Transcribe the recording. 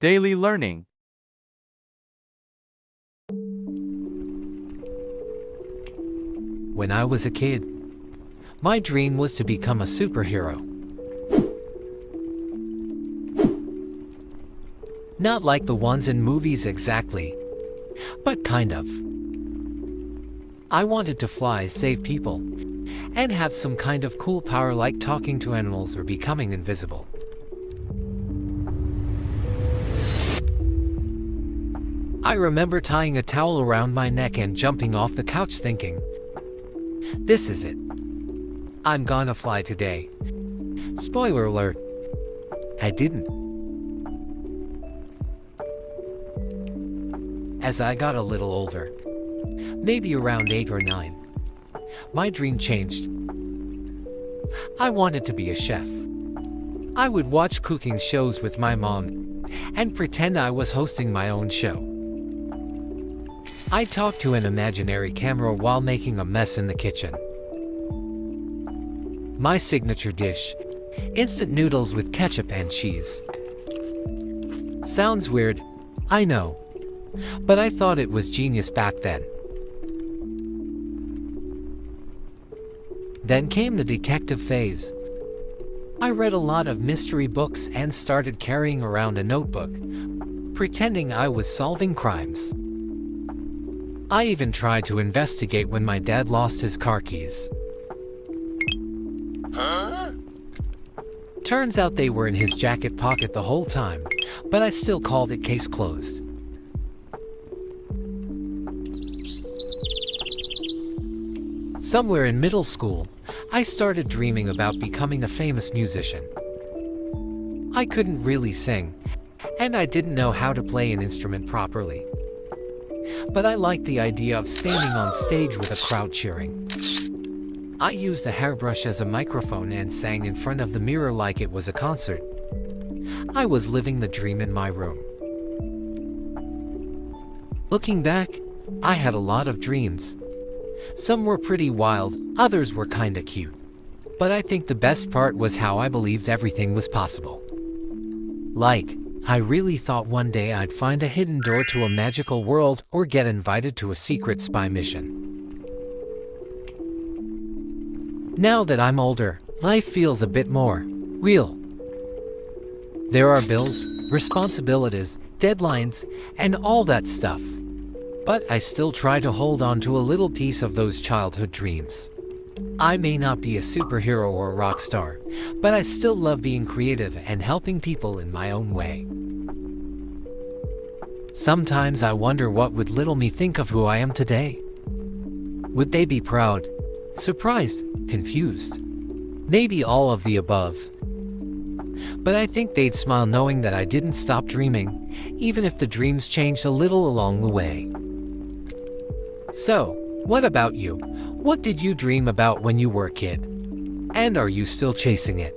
Daily learning. When I was a kid, my dream was to become a superhero. Not like the ones in movies exactly, but kind of. I wanted to fly, save people, and have some kind of cool power like talking to animals or becoming invisible. I remember tying a towel around my neck and jumping off the couch thinking, this is it. I'm gonna fly today. Spoiler alert, I didn't. As I got a little older, maybe around 8 or 9, my dream changed. I wanted to be a chef. I would watch cooking shows with my mom and pretend I was hosting my own show. I talked to an imaginary camera while making a mess in the kitchen. My signature dish, instant noodles with ketchup and cheese. Sounds weird, I know, but I thought it was genius back then. Then came the detective phase. I read a lot of mystery books and started carrying around a notebook, pretending I was solving crimes. I even tried to investigate when my dad lost his car keys. Turns out they were in his jacket pocket the whole time, but I still called it case closed. Somewhere in middle school, I started dreaming about becoming a famous musician. I couldn't really sing, and I didn't know how to play an instrument properly. But I liked the idea of standing on stage with a crowd cheering. I used a hairbrush as a microphone and sang in front of the mirror like it was a concert. I was living the dream in my room. Looking back, I had a lot of dreams. Some were pretty wild, others were kinda cute. But I think the best part was how I believed everything was possible. Like, I really thought one day I'd find a hidden door to a magical world or get invited to a secret spy mission. Now that I'm older, life feels a bit more real. There are bills, responsibilities, deadlines, and all that stuff. But I still try to hold on to a little piece of those childhood dreams. I may not be a superhero or a rock star, but I still love being creative and helping people in my own way. Sometimes I wonder what would little me think of who I am today. Would they be proud, surprised, confused? Maybe all of the above. But I think they'd smile knowing that I didn't stop dreaming, even if the dreams changed a little along the way. So, what about you? What did you dream about when you were a kid? And are you still chasing it?